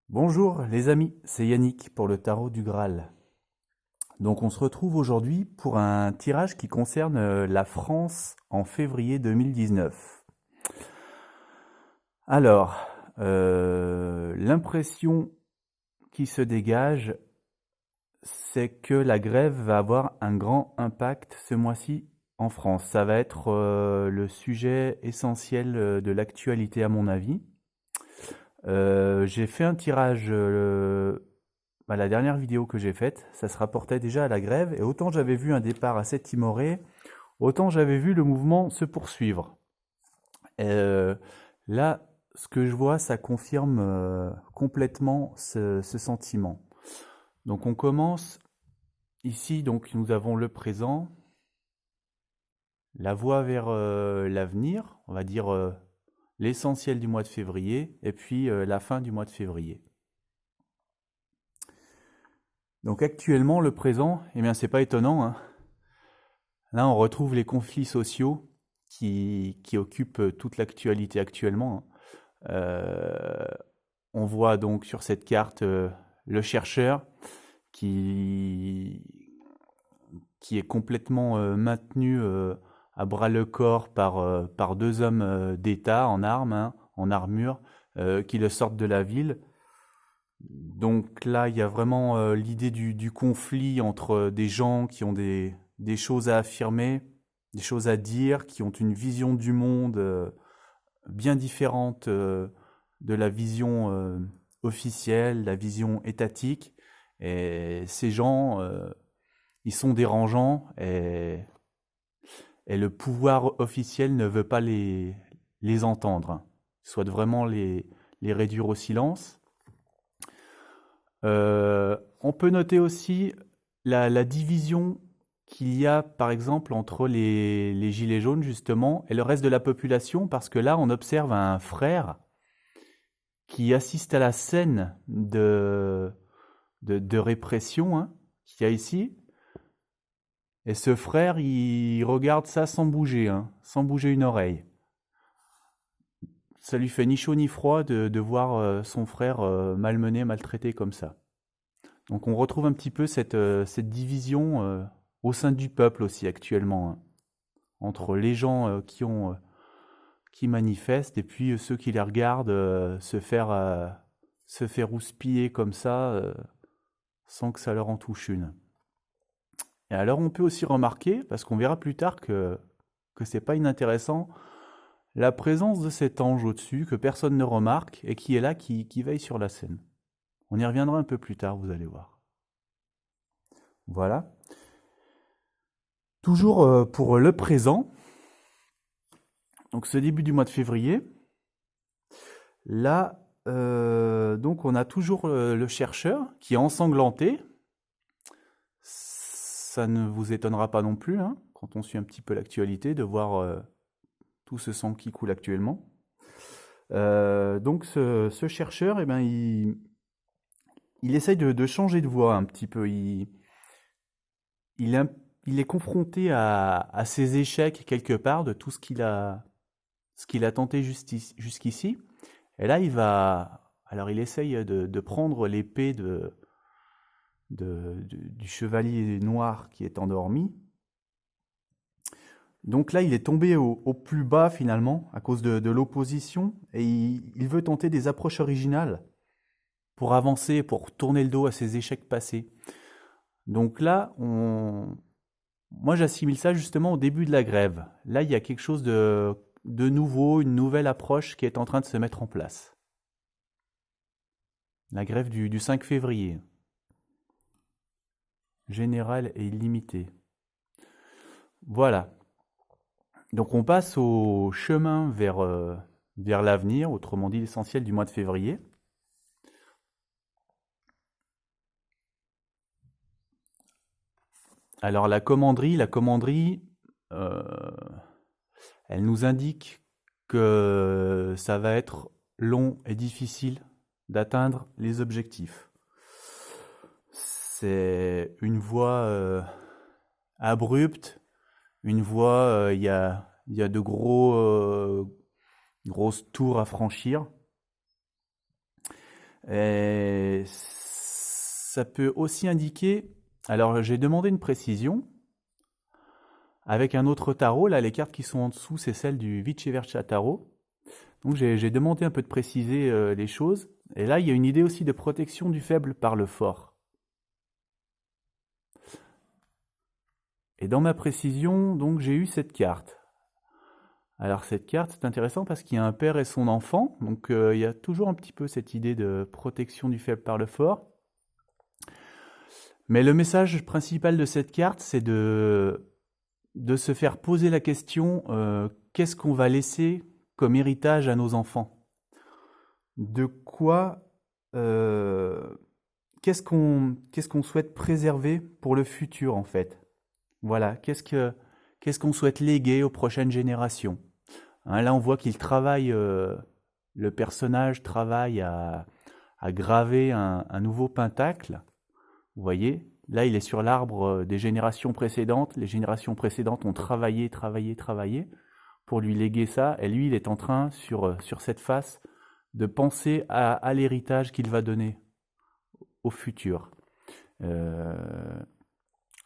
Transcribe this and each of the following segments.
Bonjour les amis, c'est Yannick pour le tarot du Graal. Donc on se retrouve aujourd'hui pour un tirage qui concerne la France en février 2019. Alors, l'impression qui se dégage, c'est que la grève va avoir un grand impact ce mois-ci en France. Ça va être le sujet essentiel de l'actualité à mon avis. J'ai fait un tirage, la dernière vidéo que j'ai faite, ça se rapportait déjà à la grève, et autant j'avais vu un départ assez timoré, autant j'avais vu le mouvement se poursuivre. Euh, Là, ce que je vois, ça confirme complètement ce sentiment. Donc on commence ici, donc nous avons le présent, la voie vers l'avenir, on va dire l'essentiel du mois de février, et puis la fin du mois de février. Donc actuellement, le présent, eh bien, c'est pas étonnant, hein. Là, on retrouve les conflits sociaux qui occupent toute l'actualité actuellement, hein. On voit donc sur cette carte le chercheur qui, qui est complètement maintenu à bras le corps par deux hommes d'État en armes, hein, en armure, qui le sortent de la ville. Donc là, il y a vraiment l'idée du conflit entre des gens qui ont des choses à affirmer, des choses à dire, qui ont une vision du monde bien différente de la vision officielle, la vision étatique. Et ces gens, ils sont dérangeants et le pouvoir officiel ne veut pas les entendre. Il souhaite vraiment les réduire au silence. On peut noter aussi la division qu'il y a, par exemple, entre les gilets jaunes, justement, et le reste de la population, parce que là, on observe un frère qui assiste à la scène de répression, hein, qu'il y a ici. Et ce frère, il regarde ça sans bouger, hein, sans bouger une oreille. Ça lui fait ni chaud ni froid de voir son frère malmené, maltraité comme ça. Donc on retrouve un petit peu cette division au sein du peuple aussi actuellement, hein, entre les gens qui manifestent et puis ceux qui les regardent se faire houspiller comme ça sans que ça leur en touche une. Et alors on peut aussi remarquer, parce qu'on verra plus tard que c'est pas inintéressant, la présence de cet ange au-dessus que personne ne remarque et qui est là, qui veille sur la scène. On y reviendra un peu plus tard, vous allez voir. Voilà. Toujours pour le présent, donc ce début du mois de février, là, donc on a toujours le chercheur qui est ensanglanté. Ça ne vous étonnera pas non plus, hein, quand on suit un petit peu l'actualité, de voir tout ce sang qui coule actuellement. Donc ce chercheur, eh ben, il essaye de changer de voie un petit peu. Il est, il est confronté à ses échecs quelque part de tout ce qu'il a tenté jusqu'ici. Et là, alors il essaye de prendre l'épée du chevalier noir qui est endormi. Donc là, il est tombé au plus bas finalement à cause de l'opposition et il veut tenter des approches originales pour avancer, pour tourner le dos à ses échecs passés. Donc là, moi j'assimile ça justement au début de la grève. Là, il y a quelque chose de nouveau, une nouvelle approche qui est en train de se mettre en place. La grève du 5 février. Générale et illimitée. Voilà. Donc on passe au chemin vers l'avenir, autrement dit l'essentiel du mois de février. Alors la commanderie, euh, elle nous indique que ça va être long et difficile d'atteindre les objectifs. C'est une voie abrupte, une voie, il y a de grosses tours à franchir. Et ça peut aussi indiquer... Alors, j'ai demandé une précision. Avec un autre tarot, là, les cartes qui sont en dessous, c'est celle du Viceversa Tarot. Donc, j'ai demandé un peu de préciser les choses. Et là, il y a une idée aussi de protection du faible par le fort. Et dans ma précision, donc, j'ai eu cette carte. Alors, cette carte, c'est intéressant parce qu'il y a un père et son enfant. Donc, il y a toujours un petit peu cette idée de protection du faible par le fort. Mais le message principal de cette carte, c'est de se faire poser la question qu'est-ce qu'on va laisser comme héritage à nos enfants? De quoi qu'est-ce qu'on souhaite préserver pour le futur en fait? Voilà, qu'est-ce qu'on souhaite léguer aux prochaines générations? Hein, là, on voit qu'il travaille, le personnage travaille à graver un nouveau pentacle. Vous voyez, là, il est sur l'arbre des générations précédentes. Les générations précédentes ont travaillé pour lui léguer ça. Et lui, il est en train, sur cette face, de penser à l'héritage qu'il va donner au futur.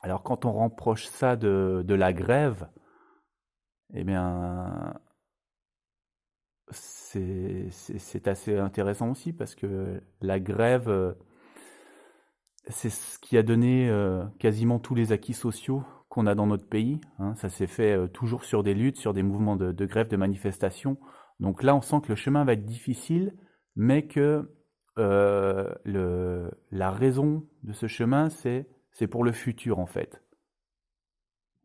Alors, quand on rapproche ça de la grève, eh bien, c'est assez intéressant aussi parce que la grève, c'est ce qui a donné quasiment tous les acquis sociaux qu'on a dans notre pays. Hein. Ça s'est fait toujours sur des luttes, sur des mouvements de grève, de manifestation. Donc là, on sent que le chemin va être difficile, mais que la raison de ce chemin, c'est pour le futur en fait.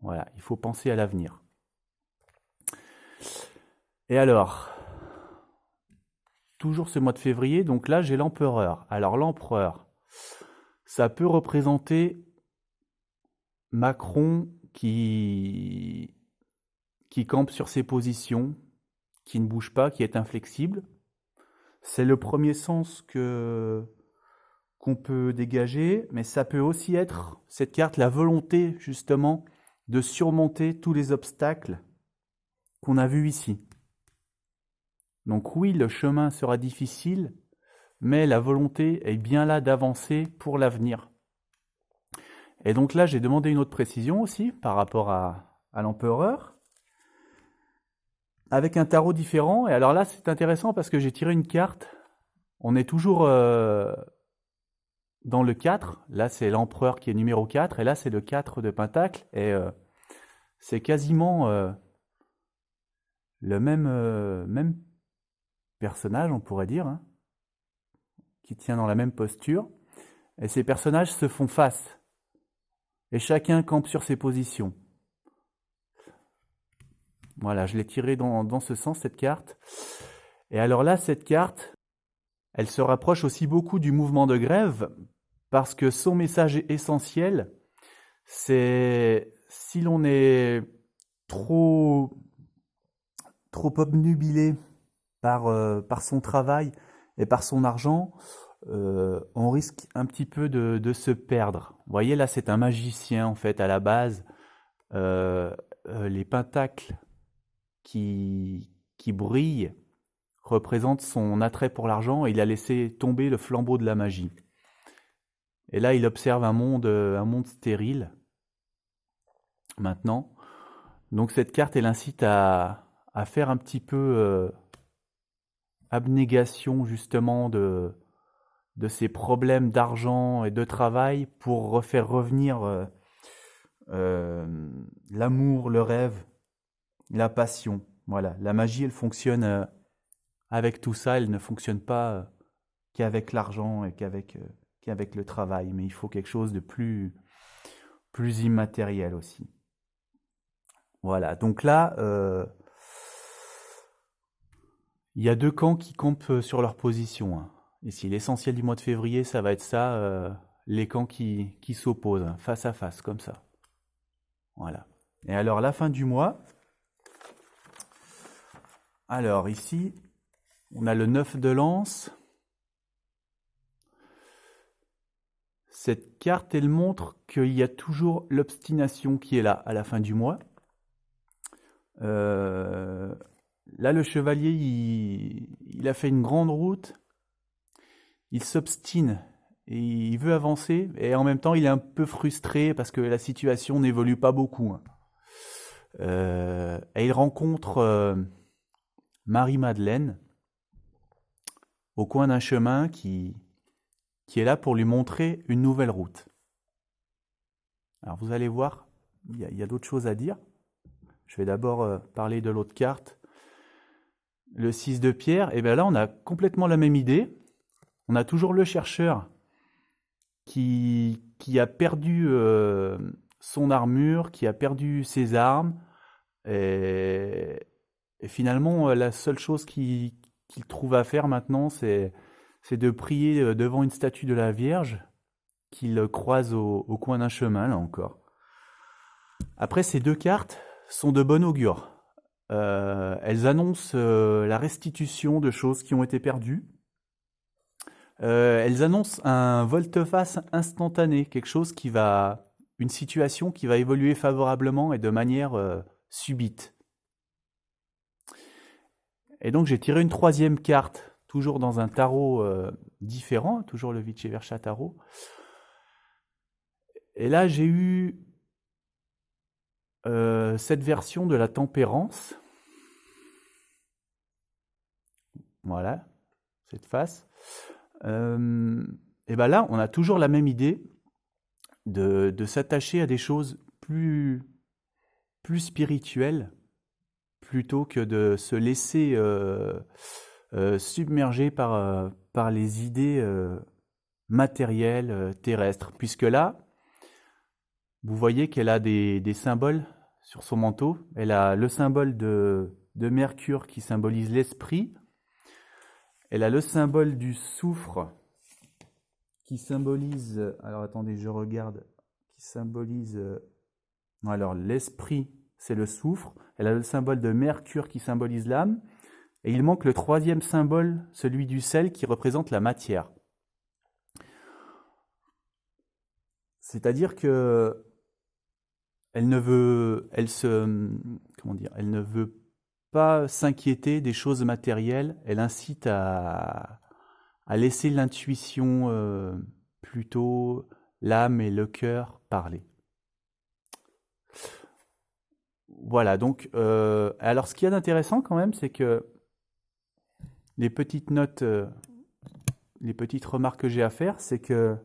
Voilà, il faut penser à l'avenir. Et alors, toujours ce mois de février, donc là j'ai l'empereur. Alors l'empereur, ça peut représenter Macron qui campe sur ses positions, qui ne bouge pas, qui est inflexible. C'est le premier sens qu'on peut dégager, mais ça peut aussi être, cette carte, la volonté justement de surmonter tous les obstacles qu'on a vus ici. Donc oui, le chemin sera difficile, mais la volonté est bien là d'avancer pour l'avenir. Et donc là, j'ai demandé une autre précision aussi par rapport à l'empereur, avec un tarot différent. Et alors là, c'est intéressant parce que j'ai tiré une carte. On est toujours dans le 4. Là, c'est l'empereur qui est numéro 4. Et là, c'est le 4 de Pentacle. Et c'est quasiment le même personnage, on pourrait dire, hein, qui tient dans la même posture. Et ces personnages se font face. Et chacun campe sur ses positions. Voilà, je l'ai tiré dans ce sens, cette carte. Et alors là, cette carte, elle se rapproche aussi beaucoup du mouvement de grève, parce que son message essentiel, c'est si l'on est trop obnubilé par son travail et par son argent, on risque un petit peu de se perdre. Vous voyez, là, c'est un magicien, en fait, à la base. Les pentacles qui brillent représentent son attrait pour l'argent et il a laissé tomber le flambeau de la magie. Et là, il observe un monde stérile, maintenant. Donc cette carte, elle incite à faire un petit peu abnégation, justement, de ces problèmes d'argent et de travail pour refaire revenir l'amour, le rêve, la passion. Voilà, la magie, elle fonctionne avec tout ça, elle ne fonctionne pas qu'avec l'argent et qu'avec le travail, mais il faut quelque chose de plus immatériel aussi. Voilà, donc là, il y a deux camps qui campent sur leur position. Hein. Ici, l'essentiel du mois de février, ça va être ça, les camps qui s'opposent, face à face, comme ça. Voilà. Et alors, la fin du mois, alors ici, on a le 9 de lance. Cette carte, elle montre qu'il y a toujours l'obstination qui est là à la fin du mois. Là, le chevalier, il a fait une grande route. il s'obstine et il veut avancer, et en même temps, il est un peu frustré parce que la situation n'évolue pas beaucoup, hein. Et il rencontre Marie-Madeleine au coin d'un chemin qui est là pour lui montrer une nouvelle route. Alors vous allez voir, il y a d'autres choses à dire. Je vais d'abord parler de l'autre carte. Le 6 de pierre, et bien là on a complètement la même idée. On a toujours le chercheur qui a perdu son armure, qui a perdu ses armes, et finalement la seule chose qu'il trouve à faire maintenant, c'est de prier devant une statue de la Vierge qu'il croise au coin d'un chemin, là encore. Après, ces deux cartes sont de bon augure. Elles annoncent la restitution de choses qui ont été perdues. Elles annoncent un volte-face instantané, une situation qui va évoluer favorablement et de manière subite. Et donc j'ai tiré une troisième carte, toujours dans un tarot différent, toujours le Vice-Versa tarot. Et là j'ai eu cette version de la tempérance. Voilà, cette face. Et bien là, on a toujours la même idée de s'attacher à des choses plus spirituelles, plutôt que de se laisser submerger par les idées matérielles, terrestres. Puisque là, vous voyez qu'elle a des symboles sur son manteau. Elle a le symbole de Mercure qui symbolise l'esprit. Elle a le symbole du soufre qui symbolise, alors attendez, je regarde, qui symbolise, alors l'esprit, c'est le soufre. Elle a le symbole de Mercure qui symbolise l'âme. Et il manque le troisième symbole, celui du sel, qui représente la matière. C'est-à-dire que elle ne veut pas s'inquiéter des choses matérielles. Elle incite à laisser l'intuition, plutôt l'âme et le cœur parler. Voilà, donc, alors ce qu'il y a d'intéressant quand même, c'est que les petites notes, les petites remarques que j'ai à faire, c'est que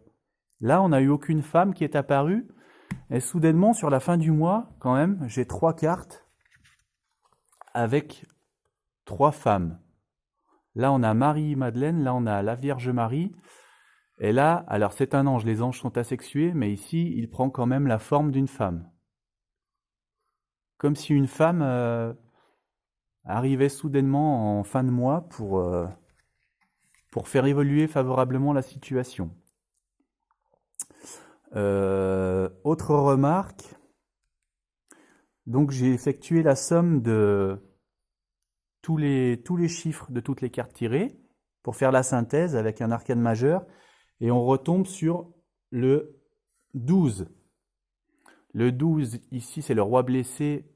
là, on n'a eu aucune femme qui est apparue, et soudainement, sur la fin du mois, quand même, j'ai 3 cartes avec 3 femmes. Là, on a Marie-Madeleine, là, on a la Vierge Marie, et là, alors c'est un ange, les anges sont asexués, mais ici, il prend quand même la forme d'une femme. Comme si une femme arrivait soudainement en fin de mois pour faire évoluer favorablement la situation. Autre remarque, donc j'ai effectué la somme de tous les chiffres de toutes les cartes tirées pour faire la synthèse avec un arcane majeur, et on retombe sur le 12. Le 12, ici, c'est le roi blessé,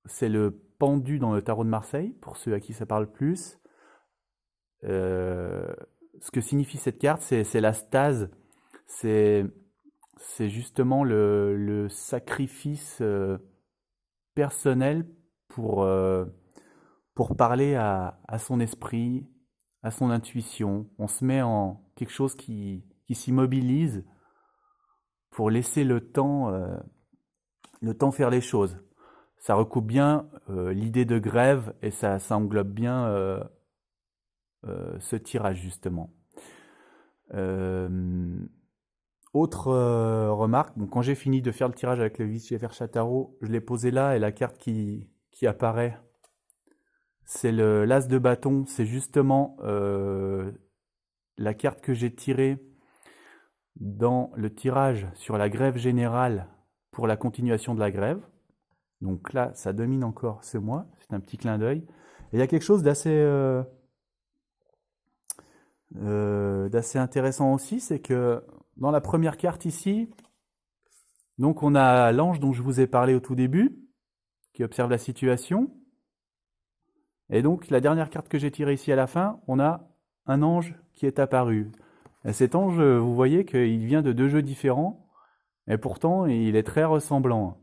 c'est le pendu dans le tarot de Marseille, pour ceux à qui ça parle plus. Ce que signifie cette carte, c'est la stase, c'est justement le sacrifice personnel pour parler à son esprit, à son intuition. On se met en quelque chose qui s'immobilise pour laisser le temps faire les choses. Ça recoupe bien l'idée de grève et ça englobe bien ce tirage justement. Autre remarque, donc quand j'ai fini de faire le tirage avec le Vice-Versa tarot, je l'ai posé là et la carte qui apparaît, c'est l'As de bâton, c'est justement la carte que j'ai tirée dans le tirage sur la grève générale pour la continuation de la grève. Donc là, ça domine encore ce mois, c'est un petit clin d'œil. Et il y a quelque chose d'assez intéressant aussi, c'est que dans la première carte ici, donc on a l'ange dont je vous ai parlé au tout début, qui observe la situation. Et donc la dernière carte que j'ai tirée ici à la fin, on a un ange qui est apparu. Et cet ange, vous voyez qu'il vient de 2 jeux différents, et pourtant il est très ressemblant.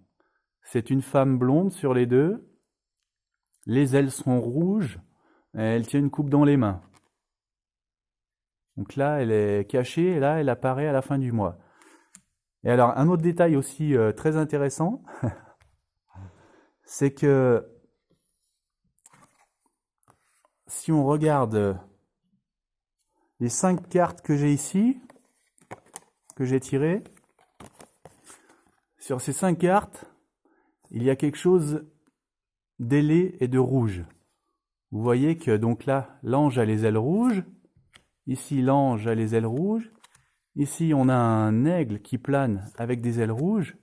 C'est une femme blonde sur les deux, les ailes sont rouges, et elle tient une coupe dans les mains. Donc là, elle est cachée, et là, elle apparaît à la fin du mois. Et alors, un autre détail aussi très intéressant, c'est que si on regarde les 5 cartes que j'ai ici, que j'ai tirées, sur ces 5 cartes, il y a quelque chose d'ailé et de rouge. Vous voyez que donc là, l'ange a les ailes rouges, ici l'ange a les ailes rouges, ici on a un aigle qui plane avec des ailes rouges,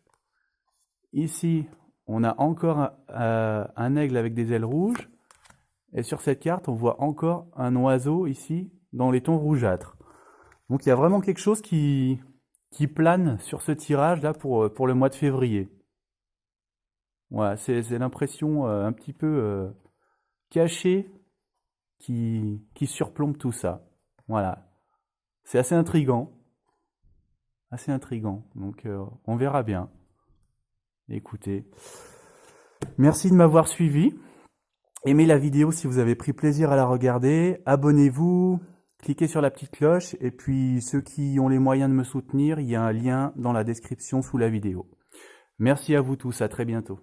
ici on a encore un aigle avec des ailes rouges, et sur cette carte on voit encore un oiseau ici dans les tons rougeâtres. Donc il y a vraiment quelque chose qui plane sur ce tirage là pour le mois de février. Voilà, c'est l'impression un petit peu cachée qui surplombe tout ça. Voilà, c'est assez intriguant. Assez intriguant, donc on verra bien. Écoutez, merci de m'avoir suivi. Aimez la vidéo si vous avez pris plaisir à la regarder. Abonnez-vous, cliquez sur la petite cloche. Et puis ceux qui ont les moyens de me soutenir, il y a un lien dans la description sous la vidéo. Merci à vous tous, à très bientôt.